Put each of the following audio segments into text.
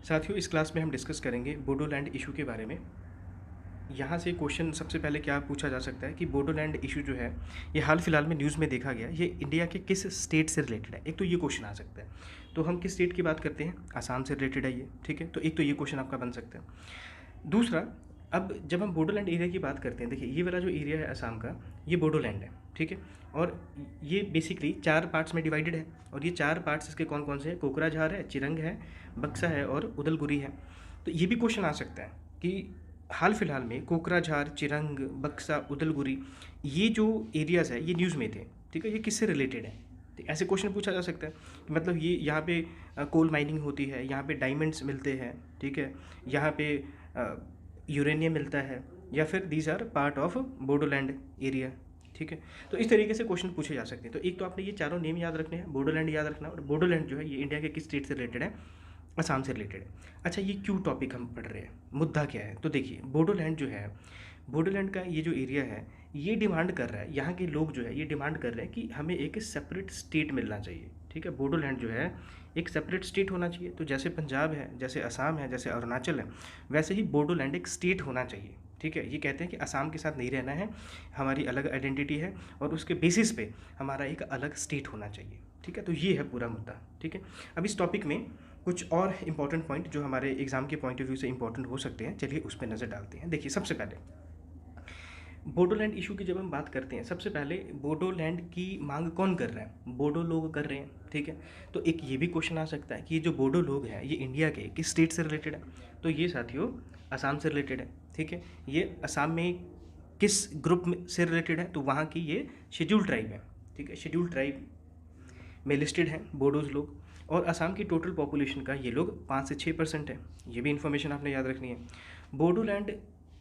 साथियों, इस क्लास में हम डिस्कस करेंगे बोडोलैंड इशू के बारे में। यहाँ से क्वेश्चन सबसे पहले क्या पूछा जा सकता है कि बोडोलैंड इशू जो है ये हाल फिलहाल में न्यूज़ में देखा गया, ये इंडिया के किस स्टेट से रिलेटेड है। एक तो ये क्वेश्चन आ सकता है। तो हम किस स्टेट की बात करते हैं? आसाम से रिलेटेड है ये, ठीक है। तो एक तो ये क्वेश्चन आपका बन सकता है। दूसरा, अब जब हम बोडोलैंड एरिया की बात करते हैं, देखिए ये वाला जो एरिया है असम का, ये बोडोलैंड है, ठीक है। और ये बेसिकली 4 पार्ट्स में डिवाइडेड है। और ये 4 पार्ट्स इसके कौन कौन से हैं? कोकराझार है, चिरंग है, बक्सा है और उदलगुरी है। तो ये भी क्वेश्चन आ सकता है कि हाल फिलहाल में कोकराझार, चिरंग, बक्सा, उदलगुरी, ये जो एरियाज़ है ये न्यूज़ में थे, ठीक है। ये किससे रिलेटेड है? तो ऐसे क्वेश्चन पूछा जा सकता है कि मतलब ये यहाँ पे कोल माइनिंग होती है, यहाँ पे डायमंड्स मिलते हैं, ठीक है, यहाँ पे यूरेनियम मिलता है, या फिर these are part of Bodoland area, ठीक है। तो इस तरीके से क्वेश्चन पूछे जा सकते हैं। तो एक तो आपने ये चारों नेम याद रखने हैं, बोडोलैंड याद रखना, और बोडोलैंड जो है ये इंडिया के किस स्टेट से रिलेटेड है? असम से रिलेटेड है। अच्छा, ये क्यों टॉपिक हम पढ़ रहे हैं, मुद्दा क्या है? तो देखिए, बोडोलैंड जो है, बोडोलैंड का ये जो एरिया है ये डिमांड कर रहा है, यहाँ के लोग जो है ये डिमांड कर रहे हैं कि हमें एक सेपरेट स्टेट मिलना चाहिए, ठीक है। बोडोलैंड जो है एक सेपरेट स्टेट होना चाहिए। तो जैसे पंजाब है, जैसे असम है, जैसे अरुणाचल है, वैसे ही बोडोलैंड एक स्टेट होना चाहिए, ठीक है। ये कहते हैं कि असम के साथ नहीं रहना है, हमारी अलग आइडेंटिटी है और उसके बेसिस पे हमारा एक अलग स्टेट होना चाहिए, ठीक है। तो ये है पूरा मुद्दा, ठीक है। अब इस टॉपिक में कुछ और इंपॉर्टेंट पॉइंट जो हमारे एग्जाम के पॉइंट ऑफ व्यू से इंपॉर्टेंट हो सकते हैं, चलिए उस पर नज़र डालते हैं। देखिए, सबसे पहले बोडोलैंड इशू की जब हम बात करते हैं, सबसे पहले बोडोलैंड की मांग कौन कर रहा है? बोडो लोग कर रहे हैं, ठीक है। तो एक ये भी क्वेश्चन आ सकता है कि ये जो बोडो लोग हैं ये इंडिया के किस स्टेट से रिलेटेड है? तो ये साथियों असम से रिलेटेड है, ठीक है। ये असम में किस ग्रुप में से रिलेटेड है? तो वहाँ की ये शेड्यूल ट्राइब है, ठीक है। शेड्यूल ट्राइब में लिस्टेड हैं बोडोज लोग। और असम की टोटल पॉपुलेशन का ये लोग 5 से 6% है। ये भी इन्फॉर्मेशन आपने याद रखनी है। बोडोलैंड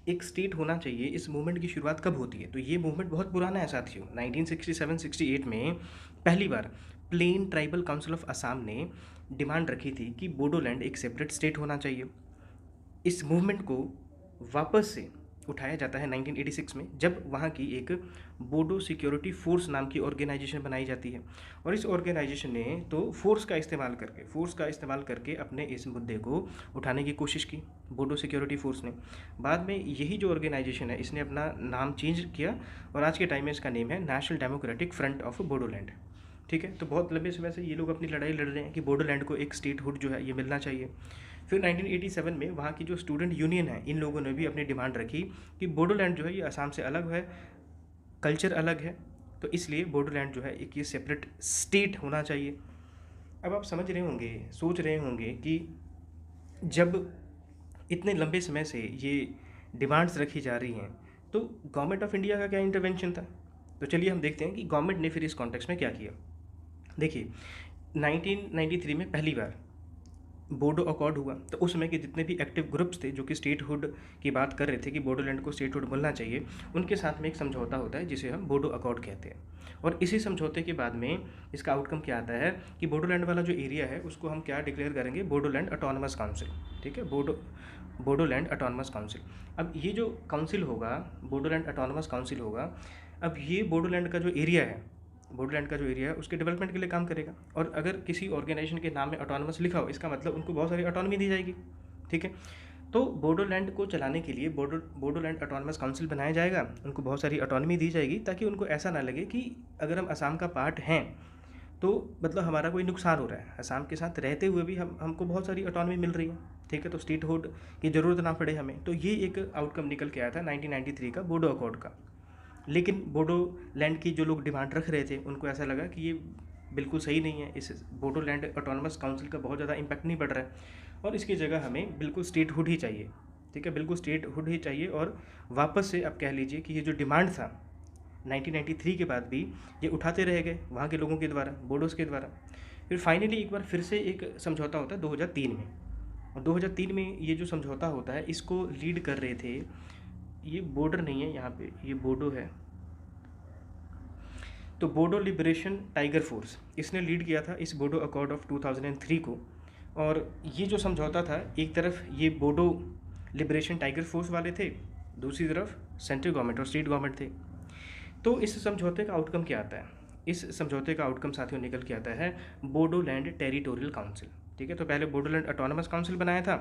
एक स्टेट होना चाहिए, इस मूवमेंट की शुरुआत कब होती है? तो ये मूवमेंट बहुत पुराना है साथियों। 1967-68 में पहली बार plain tribal council of Assam ने डिमांड रखी थी कि बोडोलैंड एक सेपरेट स्टेट होना चाहिए। इस मूवमेंट को वापस से उठाया जाता है 1986 में, जब वहाँ की एक बोडो सिक्योरिटी फोर्स नाम की ऑर्गेनाइजेशन बनाई जाती है। और इस ऑर्गेनाइजेशन ने तो फोर्स का इस्तेमाल करके अपने इस मुद्दे को उठाने की कोशिश की, बोडो सिक्योरिटी फोर्स ने। बाद में यही जो ऑर्गेनाइजेशन है इसने अपना नाम चेंज किया और आज के टाइम में इसका नेम है national democratic front of Bodoland, ठीक है। तो बहुत लंबे समय से ये लोग अपनी लड़ाई लड़ रहे हैं कि बोडोलैंड को एक स्टेटहुड जो है ये मिलना चाहिए। फिर 1987 में वहाँ की जो स्टूडेंट यूनियन है, इन लोगों ने भी अपनी डिमांड रखी कि बोडोलैंड जो है ये असम से अलग है, कल्चर अलग है, तो इसलिए बोडोलैंड जो है एक ये सेपरेट स्टेट होना चाहिए। अब आप समझ रहे होंगे, सोच रहे होंगे कि जब इतने लंबे समय से ये डिमांड्स रखी जा रही हैं तो गवर्नमेंट ऑफ इंडिया का क्या इंटरवेंशन था? तो चलिए हम देखते हैं कि गवर्नमेंट ने फिर इस कॉन्टेक्स्ट में क्या किया। देखिए, 1993 में पहली बार बोडो अकॉर्ड हुआ। तो उस समय के जितने भी एक्टिव ग्रुप्स थे जो कि स्टेटहुड की बात कर रहे थे कि बोडोलैंड को स्टेटहुड मिलना चाहिए, उनके साथ में एक समझौता होता है जिसे हम बोडो अकॉर्ड कहते हैं। और इसी समझौते के बाद में इसका आउटकम क्या आता है कि बोडोलैंड वाला जो एरिया है उसको हम क्या डिक्लेयर करेंगे? बोडोलैंड ऑटोनमस काउंसिल, ठीक है। Bodoland autonomous council. अब ये जो काउंसिल होगा, बोडोलैंड ऑटोनमस काउंसिल होगा, अब ये बोडोलैंड का जो एरिया है, बोडोलैंड का जो एरिया है उसके डेवलपमेंट के लिए काम करेगा। और अगर किसी ऑर्गेनाइजेशन के नाम में ऑटोनमस लिखा हो, इसका मतलब उनको बहुत सारी ऑटोनॉमी दी जाएगी, ठीक है। तो बोडोलैंड को चलाने के लिए बोडोलैंड ऑटोनमस काउंसिल बनाया जाएगा, उनको बहुत सारी ऑटोनॉमी दी जाएगी ताकि उनको ऐसा ना लगे कि अगर हम असम का पार्ट हैं तो मतलब हमारा कोई नुकसान हो रहा है। असम के साथ रहते हुए भी हमको बहुत सारी ऑटोनॉमी मिल रही है, ठीक है। तो स्टेटहुड की ज़रूरत ना पड़े हमें। तो ये एक आउटकम निकल के आया था 1993 का बोडो अकॉर्ड का। लेकिन बोडोलैंड की जो लोग डिमांड रख रहे थे उनको ऐसा लगा कि ये बिल्कुल सही नहीं है, इस बोडोलैंड ऑटोनमस काउंसिल का बहुत ज़्यादा इम्पैक्ट नहीं पड़ रहा है और इसकी जगह हमें बिल्कुल स्टेटहुड ही चाहिए, ठीक है। बिल्कुल स्टेटहुड ही चाहिए। और वापस से आप कह लीजिए कि ये जो डिमांड था 1993 के बाद भी ये उठाते रह गए वहाँ के लोगों के द्वारा, बोडोस के द्वारा। फिर फाइनली एक बार फिर से एक समझौता होता है 2003 में। और 2003 में ये जो समझौता होता है इसको लीड कर रहे थे, ये बॉर्डर नहीं है यहाँ पे, ये बोडो है, तो बोडो लिबरेशन टाइगर फोर्स, इसने लीड किया था इस बोडो अकॉर्ड ऑफ 2003 को। और ये जो समझौता था, एक तरफ ये बोडो लिबरेशन टाइगर फोर्स वाले थे, दूसरी तरफ सेंट्रल गवर्नमेंट और स्टेट गवर्नमेंट थे। तो इस समझौते का आउटकम क्या आता है? इस समझौते का आउटकम साथियों निकल के आता है बोडोलैंड टेरिटोरियल काउंसिल, ठीक है। तो पहले बोडोलैंड ऑटोनमस काउंसिल बनाया था,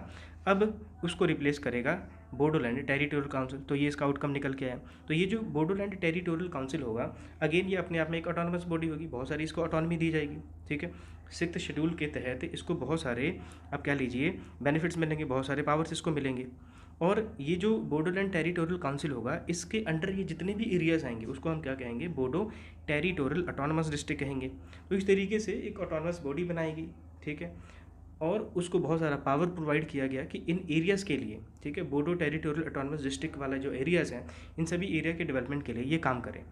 अब उसको रिप्लेस करेगा बोडोलैंड टेरिटोरियल काउंसिल। तो ये इसका आउटकम निकल के आया। तो ये जो बोडोलैंड टेरिटोरियल काउंसिल होगा, अगेन ये अपने आप में एक ऑटोनमस बॉडी होगी, बहुत सारी इसको ऑटोनमी दी जाएगी। ठीक है। 6th शेड्यूल के तहत इसको बहुत सारे, आप कह लीजिए, बेनिफिट्स मिलेंगे, बहुत सारे पावर्स इसको मिलेंगे। और ये जो बोडोलैंड टेरिटोरियल काउंसिल होगा, इसके अंडर ये जितने भी एरियाज़ आएंगे उसको हम क्या कहेंगे, बोडो टेरिटोरियल ऑटोनमस डिस्ट्रिक्ट कहेंगे। तो इस तरीके से एक ऑटोनमस बॉडी बनाएगी। ठीक है। और उसको बहुत सारा पावर प्रोवाइड किया गया कि इन एरियाज़ के लिए, ठीक है, बोडो टेरिटोरियल ऑटोनमस डिस्ट्रिक्ट वाला जो एरियाज़ हैं, इन सभी एरिया के डेवलपमेंट के लिए ये काम करें।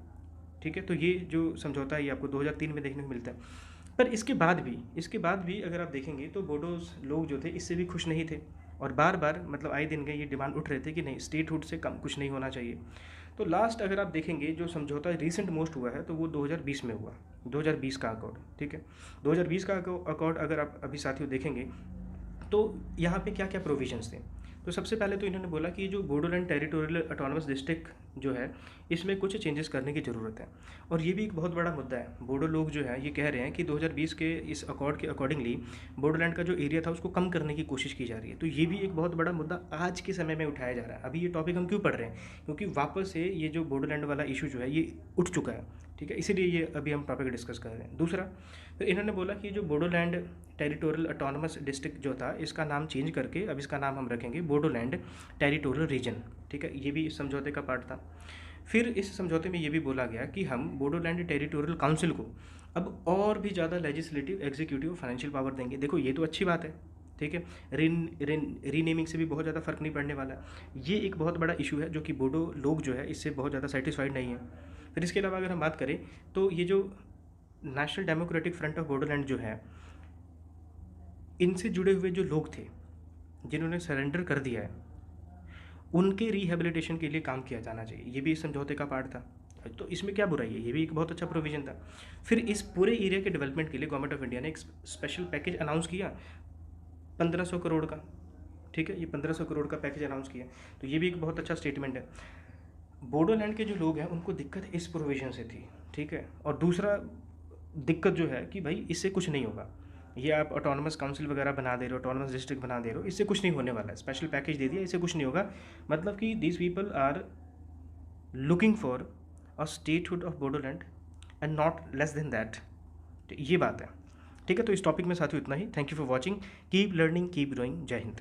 ठीक है। तो ये जो समझौता है ये आपको 2003 में देखने को मिलता है। पर इसके बाद भी अगर आप देखेंगे तो बोडोज लोग जो थे इससे भी खुश नहीं थे, और बार बार मतलब आए दिन के ये डिमांड उठ रहे थे कि नहीं, स्टेटहुड से कम कुछ नहीं होना चाहिए। तो लास्ट अगर आप देखेंगे जो समझौता रिसेंट मोस्ट हुआ है तो वो 2020 में हुआ, 2020 का अकॉर्ड। ठीक है। 2020 का अकॉर्ड अगर आप अभी साथियों देखेंगे तो यहाँ पे क्या क्या प्रोविजंस थे। तो सबसे पहले तो इन्होंने बोला कि जो बोडोलैंड टेरिटोरियल ऑटोनमस डिस्ट्रिक्ट जो है, इसमें कुछ चेंजेस करने की ज़रूरत है। और ये भी एक बहुत बड़ा मुद्दा है। बोडो लोग जो है ये कह रहे हैं कि 2020 के इस अकॉर्ड के अकॉर्डिंगली बोडोलैंड का जो एरिया था उसको कम करने की कोशिश की जा रही है। तो ये भी एक बहुत बड़ा मुद्दा आज के समय में उठाया जा रहा है। अभी ये टॉपिक हम क्यों पढ़ रहे हैं, क्योंकि वापस से ये जो बोडोलैंड वाला इशू जो है ये उठ चुका है। ठीक है। इसीलिए ये अभी हम टॉपिक डिस्कस कर रहे हैं। दूसरा, फिर इन्होंने बोला कि जो बोडोलैंड टेरिटोरियल ऑटोनमस डिस्ट्रिक्ट जो था, इसका नाम चेंज करके अब इसका नाम हम रखेंगे बोडोलैंड टेरिटोरियल रीजन। ठीक है। ये भी इस समझौते का पार्ट था। फिर इस समझौते में ये भी बोला गया कि हम बोडोलैंड टेरिटोरियल काउंसिल को अब और भी ज़्यादा लेजिस्लेटिव, एग्जीक्यूटिव, फाइनेंशियल पावर देंगे। देखो ये तो अच्छी बात है। ठीक है। रीनेमिंग से भी बहुत ज़्यादा फर्क नहीं पड़ने वाला है। ये एक बहुत बड़ा इशू है जो कि बोडो लोग जो है इससे बहुत ज़्यादा सेटिस्फाइड नहीं है। फिर इसके अलावा अगर हम बात करें तो ये जो national democratic front of Bodoland जो है, इनसे जुड़े हुए जो लोग थे जिन्होंने सरेंडर कर दिया है, उनके रिहेबिलिटेशन के लिए काम किया जाना चाहिए। ये भी इस समझौते का पार्ट था। तो इसमें क्या बुराई है, ये भी एक बहुत अच्छा प्रोविजन था। फिर इस पूरे एरिया के डेवलपमेंट के लिए गवर्नमेंट ऑफ इंडिया ने एक स्पेशल पैकेज अनाउंस किया 1500 करोड़ का। ठीक है। ये 1500 करोड़ का पैकेज अनाउंस किया, तो ये भी एक बहुत अच्छा स्टेटमेंट है। बोडोलैंड के जो लोग हैं उनको दिक्कत इस प्रोविजन से थी। ठीक है। और दूसरा दिक्कत जो है कि भाई इससे कुछ नहीं होगा, ये आप ऑटोनमस काउंसिल वगैरह बना दे रहे हो, ऑटोनमस डिस्ट्रिक्ट बना दे रहे हो, इससे कुछ नहीं होने वाला है। स्पेशल पैकेज दे दिया, इससे कुछ नहीं होगा। मतलब कि these people are looking for a statehood of Bodoland and not less than that. ये बात है। ठीक है। तो इस टॉपिक में साथियों इतना ही। Thank you for watching. Keep learning, keep growing. जय हिंद।